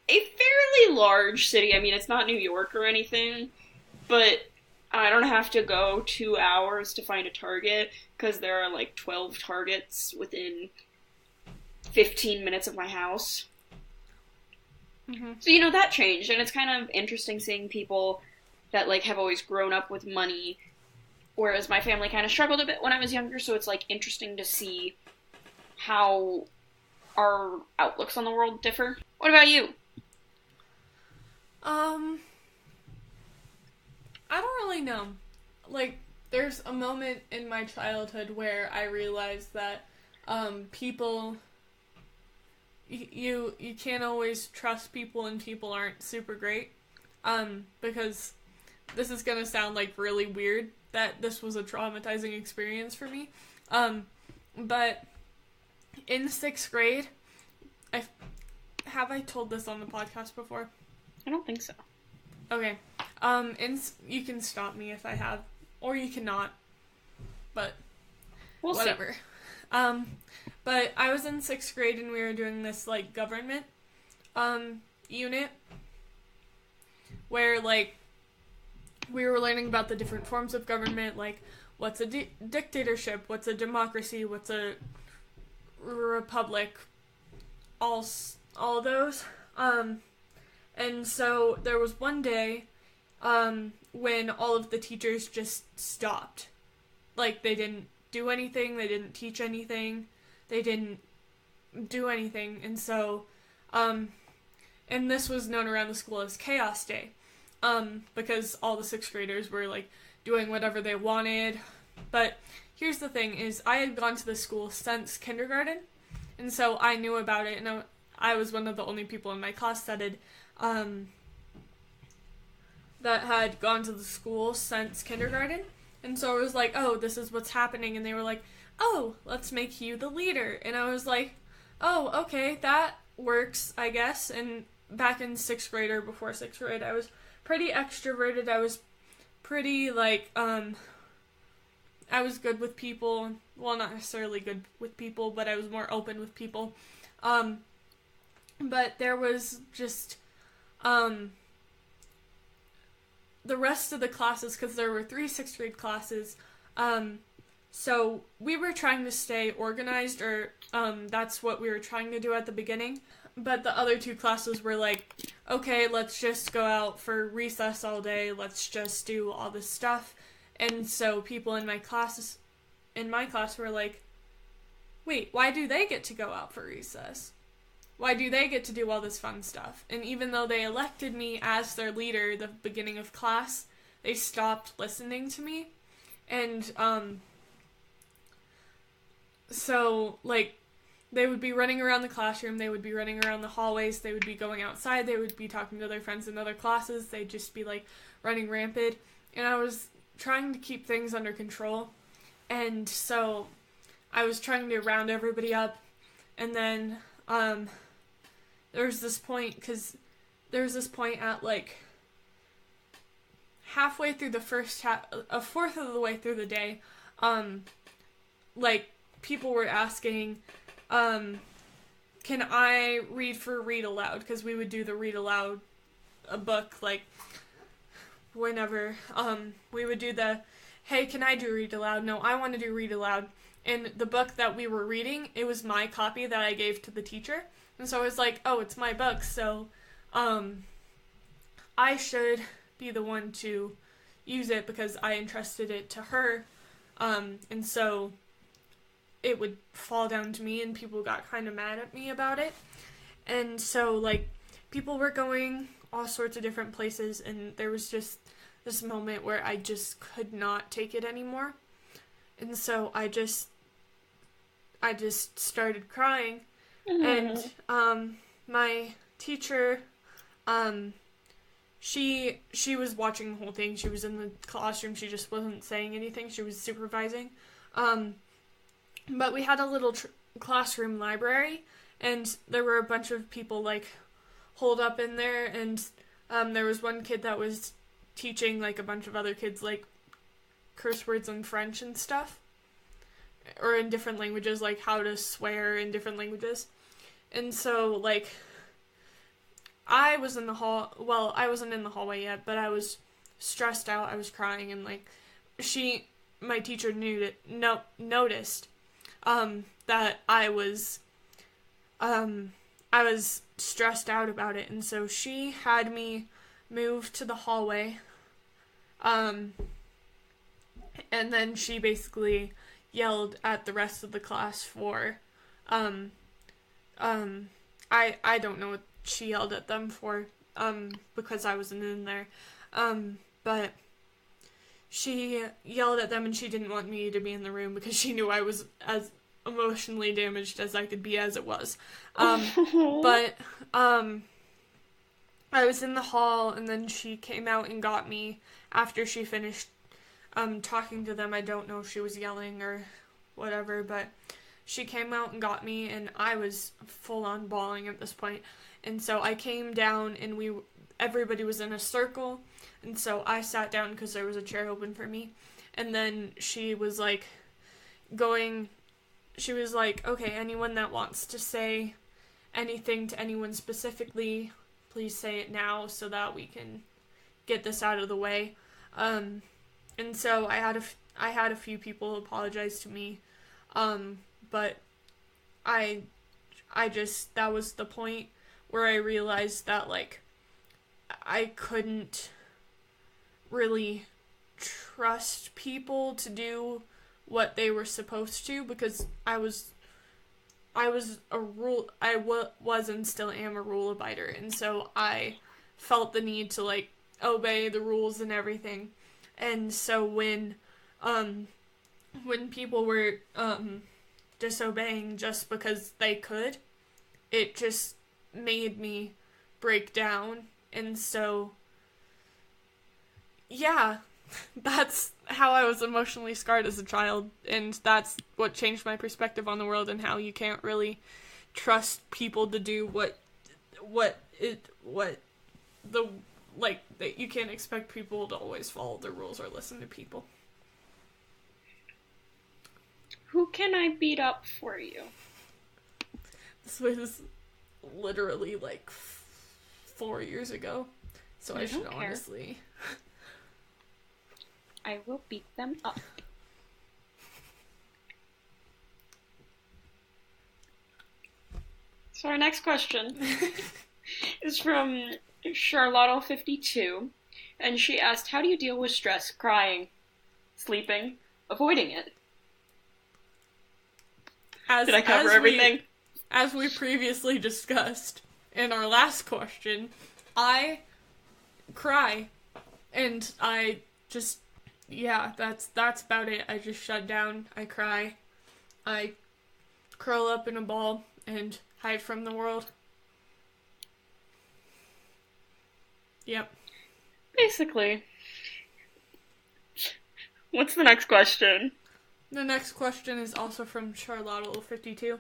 a fairly large city. I mean, it's not New York or anything, but I don't have to go 2 hours to find a Target, because there are like 12 Targets within 15 minutes of my house. Mm-hmm. So, you know, that changed, and it's kind of interesting seeing people that, like, have always grown up with money, whereas my family kind of struggled a bit when I was younger, so it's, like, interesting to see how our outlooks on the world differ. What about you? I don't really know. Like, there's a moment in my childhood where I realized that people, you can't always trust people, and people aren't super great. Because this is gonna sound like really weird that this was a traumatizing experience for me. But in 6th grade, have I told this on the podcast before? I don't think so. Okay. You can stop me if I have, or you cannot. But We'll whatever. See. But I was in 6th grade and we were doing this like government unit where like we were learning about the different forms of government, like what's a dictatorship, what's a democracy, what's a republic, all those. And so there was one day when all of the teachers just stopped. Like, they didn't do anything, they didn't teach anything, they didn't do anything. And so, and this was known around the school as Chaos Day, because all the 6th graders were, like, doing whatever they wanted. But here's the thing, is I had gone to the school since kindergarten, and so I knew about it, and I was one of the only people in my class that had gone to the school since kindergarten. And so I was like, oh, this is what's happening. And they were like, oh, let's make you the leader. And I was like, oh, okay, that works, I guess. And back in 6th grade or before 6th grade, I was pretty extroverted. I was pretty, like, I was good with people. Well, not necessarily good with people, but I was more open with people. But there was just, the rest of the classes, because there were 3 6th grade classes, so we were trying to stay organized, or that's what we were trying to do at the beginning, but the other 2 classes were like, okay, let's just go out for recess all day, let's just do all this stuff. And so people in my class were like, wait, why do they get to go out for recess? Why do they get to do all this fun stuff? And even though they elected me as their leader at the beginning of class, they stopped listening to me. And, so, like, they would be running around the classroom, they would be running around the hallways, they would be going outside, they would be talking to their friends in other classes, they'd just be, like, running rampant. And I was trying to keep things under control. And so, I was trying to round everybody up. And then, there was this point at, like, halfway through the first half, a fourth of the way through the day, like, people were asking, can I read aloud? Because we would do the read aloud a book, like, whenever, we would do the, hey, can I do read aloud? No, I want to do read aloud. And the book that we were reading, it was my copy that I gave to the teacher. And so I was like, oh, it's my book, so I should be the one to use it because I entrusted it to her. And so it would fall down to me, and people got kind of mad at me about it. And so, like, people were going all sorts of different places, and there was just this moment where I just could not take it anymore. And so I just started crying. And my teacher, she was watching the whole thing. She was in the classroom. She just wasn't saying anything. She was supervising. But we had a little classroom library, and there were a bunch of people, like, holed up in there, and there was one kid that was teaching, like, a bunch of other kids, like, curse words in French and stuff, or in different languages, like how to swear in different languages. And so, like, I was in the I wasn't in the hallway yet, but I was stressed out, I was crying, and, like, my teacher noticed, that I was stressed out about it, and so she had me move to the hallway, and then she basically yelled at the rest of the class for, I don't know what she yelled at them for, because I wasn't in there, but she yelled at them and she didn't want me to be in the room because she knew I was as emotionally damaged as I could be as it was. But I was in the hall, and then she came out and got me after she finished talking to them. I don't know if she was yelling or whatever, but she came out and got me, and I was full-on bawling at this point. And so I came down, and everybody was in a circle, and so I sat down because there was a chair open for me. And then she was like, okay, anyone that wants to say anything to anyone specifically, please say it now so that we can get this out of the way. And so I had a few people apologize to me, but I just, that was the point where I realized that, like, I couldn't really trust people to do what they were supposed to, because I was and still am a rule abider, and so I felt the need to, like, obey the rules and everything. And so when people were disobeying just because they could, it just made me break down. And so, yeah, that's how I was emotionally scarred as a child, and that's what changed my perspective on the world and how you can't really trust people to do that you can't expect people to always follow the rules or listen to people. Who can I beat up for you? This was literally like 4 years ago, so I should honestly. I will beat them up. So our next question is from Charlotte52, and she asked, how do you deal with stress, crying, sleeping, avoiding it? Did I cover everything? As we previously discussed in our last question, I cry, and I just, yeah, that's about it. I just shut down, I cry, I curl up in a ball, and hide from the world. Yep. Basically. What's the next question? The next question is also from Charlotte52,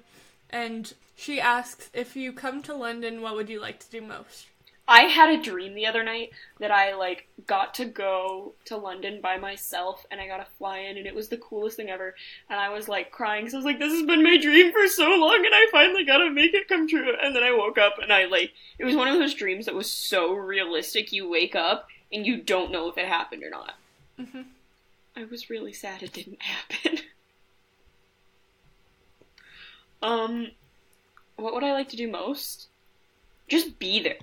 and she asks, if you come to London, what would you like to do most? I had a dream the other night that I, like, got to go to London by myself, and I got to fly in, and it was the coolest thing ever, and I was, like, crying, because I was like, this has been my dream for so long, and I finally got to make it come true, and then I woke up, and it was one of those dreams that was so realistic, you wake up, and you don't know if it happened or not. Mm-hmm. I was really sad it didn't happen. What would I like to do most? Just be there.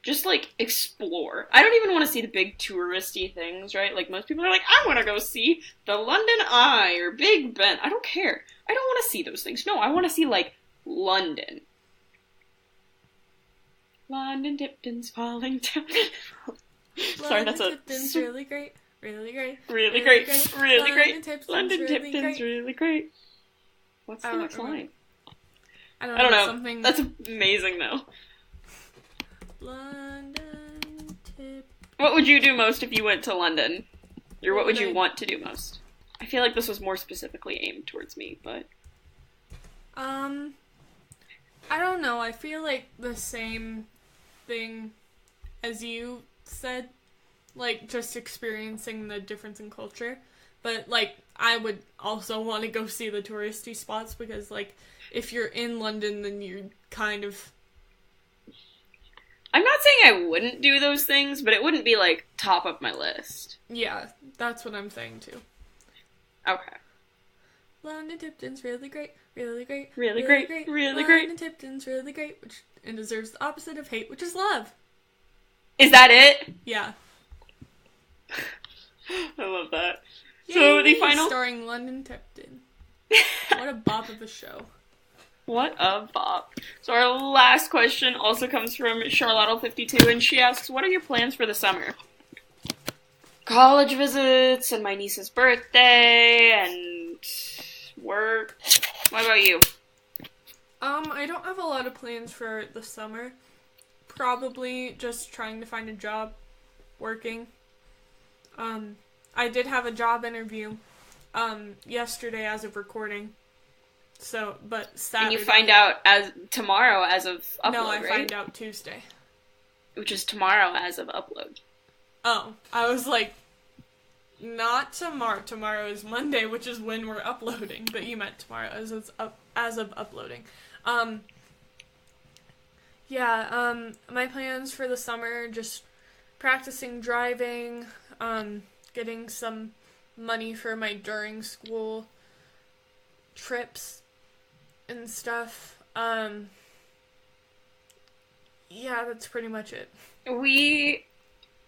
Just, like, explore. I don't even want to see the big touristy things, right? Like, most people are like, I want to go see the London Eye or Big Ben. I don't care. I don't want to see those things. No, I want to see, like, London. London Tipton's falling down. Sorry, that's a... Tipton's really great. Really great. Really great. Really great. London Tipton's really great. What's the next line? I don't know. Something... That's amazing, though. London Tip. What would you do most if you went to London? Or what would you want to do most? I feel like this was more specifically aimed towards me, but... I don't know. I feel like the same thing as you said. Like, just experiencing the difference in culture. But, like, I would also want to go see the touristy spots because, like, if you're in London, then you're kind of... I'm not saying I wouldn't do those things, but it wouldn't be, like, top of my list. Yeah, that's what I'm saying, too. Okay. London Tipton's really great, really great, really great, really great. London Tipton's really great, and deserves the opposite of hate, which is love. Is that it? Yeah. I love that. Yay, so the final... Starring London Tipton. What a bop of a show. What a bop. So our last question also comes from Charlotte52, and she asks, what are your plans for the summer? college visits and my niece's birthday and work. What about you? I don't have a lot of plans for the summer. Probably just trying to find a job, working. I did have a job interview, yesterday as of recording. So, but Saturday. And you find out tomorrow as of upload, No, I right? find out Tuesday. Which is tomorrow as of upload. Oh, I was like, not tomorrow. Tomorrow is Monday, which is when we're uploading. But you meant tomorrow as of uploading. My plans for the summer, just practicing driving, getting some money for my during school trips and stuff. That's pretty much it. We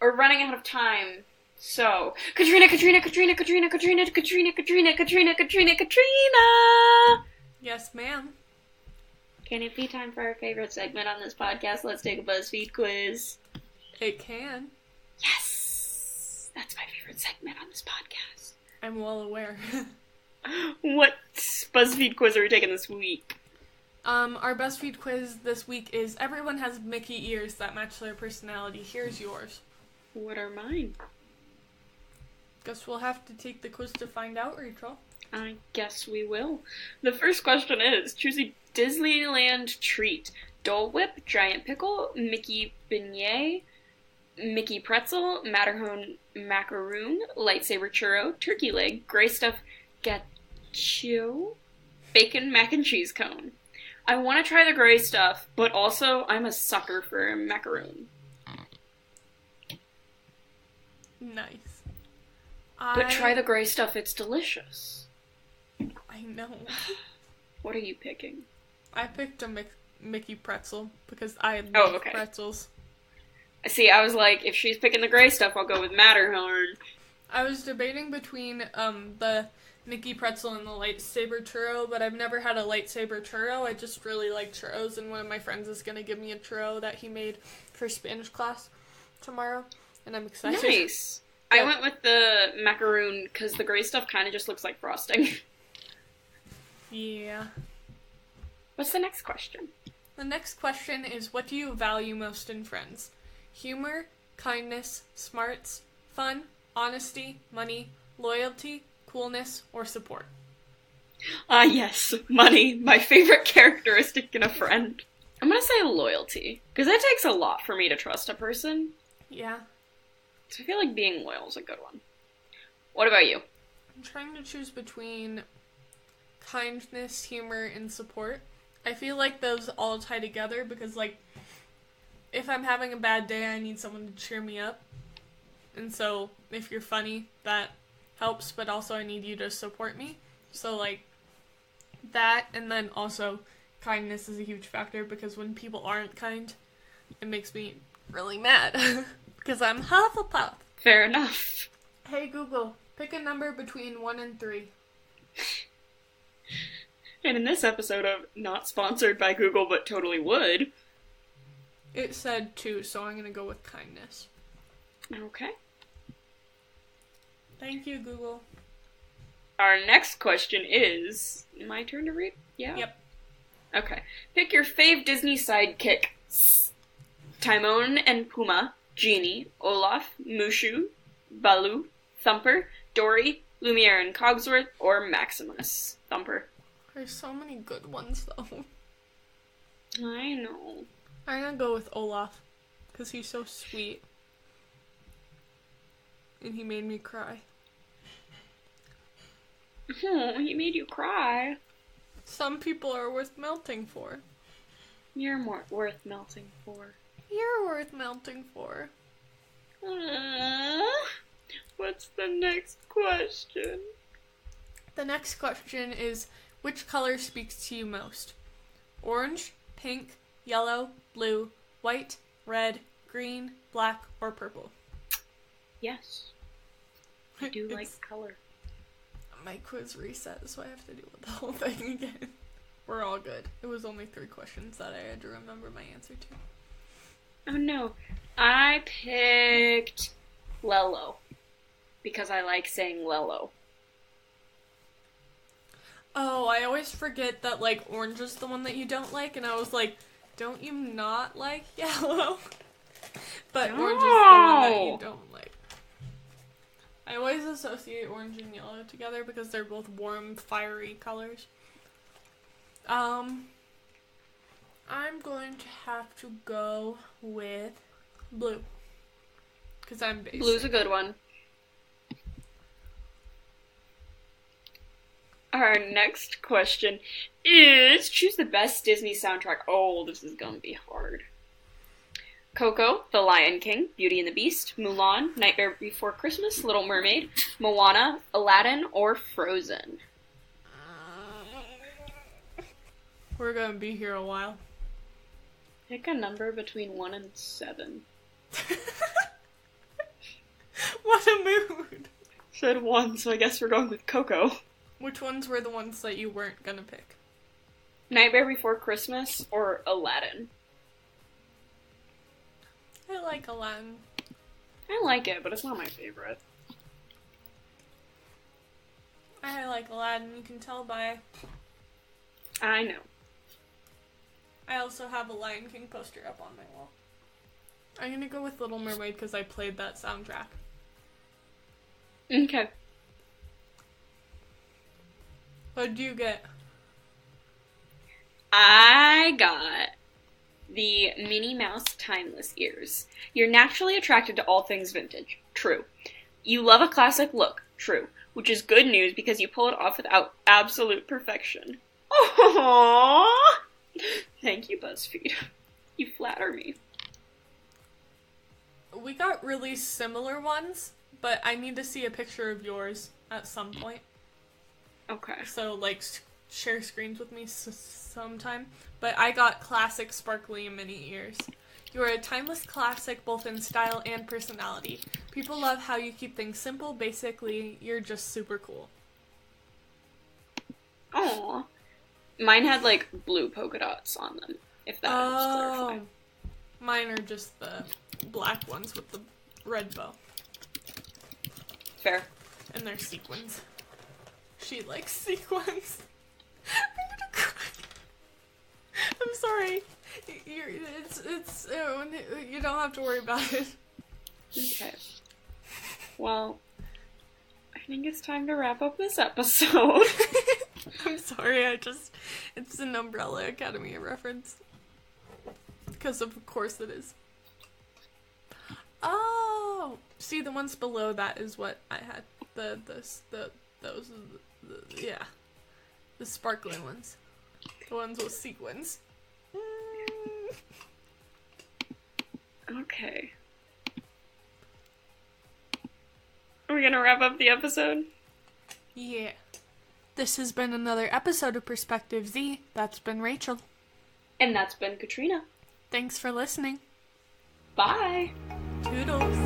are running out of time. So, Katrina! Yes, ma'am. Can it be time for our favorite segment on this podcast? Let's take a BuzzFeed quiz. It can. Yes! That's my favorite segment on this podcast. I'm well aware. What BuzzFeed quiz are we taking this week? Our BuzzFeed quiz this week is everyone has Mickey ears that match their personality. Here's yours. What are mine? Guess we'll have to take the quiz to find out, Rachel. I guess we will. The first question is, choose a Disneyland treat. Dole Whip, Giant Pickle, Mickey Beignet, Mickey Pretzel, Matterhorn Macaroon, Lightsaber Churro, Turkey Leg, Gray Stuff Gacho, Bacon Mac and Cheese Cone. I want to try the gray stuff, but also I'm a sucker for a macaroon. Nice. But try the gray stuff, it's delicious. I know. What are you picking? I picked a Mickey pretzel because I love pretzels. See, I was like, if she's picking the gray stuff, I'll go with Matterhorn. I was debating between the Mickey pretzel and the lightsaber churro, but I've never had a lightsaber churro. I just really like churros, and one of my friends is going to give me a churro that he made for Spanish class tomorrow, and I'm excited. Nice. I went with the macaroon because the gray stuff kind of just looks like frosting. Yeah. What's the next question? The next question is, what do you value most in friends? Humor, kindness, smarts, fun, honesty, money, loyalty, coolness, or support? Yes, money. My favorite characteristic in a friend. I'm gonna say loyalty, because it takes a lot for me to trust a person. Yeah. So I feel like being loyal is a good one. What about you? I'm trying to choose between kindness, humor, and support. I feel like those all tie together because, like, if I'm having a bad day, I need someone to cheer me up. And so, if you're funny, that helps, but also I need you to support me. So, like, that, and then also kindness is a huge factor because when people aren't kind, it makes me really mad. Because I'm Hufflepuff. Fair enough. Hey Google, pick a number between 1 and 3. And in this episode of not sponsored by Google but totally would, it said 2, so I'm going to go with kindness. Okay. Thank you, Google. Our next question is... My turn to read? Yeah? Yep. Okay. Pick your fave Disney sidekick. Timon and Pumbaa, Genie, Olaf, Mushu, Baloo, Thumper, Dory, Lumiere and Cogsworth, or Maximus. Thumper. There's so many good ones, though. I know. I'm gonna go with Olaf, because he's so sweet. And he made me cry. Oh, he made you cry. Some people are worth melting for. You're more worth melting for. You're worth melting for. What's the next question? The next question is, which color speaks to you most? Orange, pink, yellow, blue, white, red, green, black, or purple? Yes. I do like color. My quiz reset, so I have to do the whole thing again. We're all good. It was only 3 questions that I had to remember my answer to. Oh no. I picked Lello. Because I like saying Lello. Oh, I always forget that, like, orange is the one that you don't like, and I was like, don't you not like yellow? But No. orange is the one that you don't like. I always associate orange and yellow together because they're both warm, fiery colors. I'm going to have to go with blue. Because I'm basic. Blue's a good one. Our next question is, choose the best Disney soundtrack. Oh, this is gonna be hard. Coco, The Lion King, Beauty and the Beast, Mulan, Nightmare Before Christmas, Little Mermaid, Moana, Aladdin, or Frozen? We're gonna be here a while. Pick a number between 1 and 7. What a mood! Said 1, so I guess we're going with Coco. Which ones were the ones that you weren't gonna pick? Nightmare Before Christmas or Aladdin? I like Aladdin. I like it, but it's not my favorite. I like Aladdin, you can tell by... I know. I also have a Lion King poster up on my wall. I'm gonna go with Little Mermaid because I played that soundtrack. Okay. What'd you get? I got the Minnie Mouse Timeless Ears. You're naturally attracted to all things vintage. True. You love a classic look. True. Which is good news because you pull it off without absolute perfection. Aww! Thank you, Buzzfeed. You flatter me. We got really similar ones, but I need to see a picture of yours at some point. Okay. So, like, share screens with me sometime. But I got classic sparkly mini ears. You are a timeless classic both in style and personality. People love how you keep things simple. Basically, you're just super cool. Aww. Mine had, like, blue polka dots on them, if that helps clarify. Mine are just the black ones with the red bow. Fair. And they're sequins. She likes sequins. I'm gonna cry. I'm sorry. You don't have to worry about it. Okay. Well, I think it's time to wrap up this episode. I'm sorry, it's an Umbrella Academy reference. Because of course it is. Oh! See, the ones below that is what I had. Yeah. The sparkling ones. The ones with sequins. Okay. Are we gonna wrap up the episode? Yeah. This has been another episode of Perspective Z. That's been Rachel. And that's been Katrina. Thanks for listening. Bye! Toodles.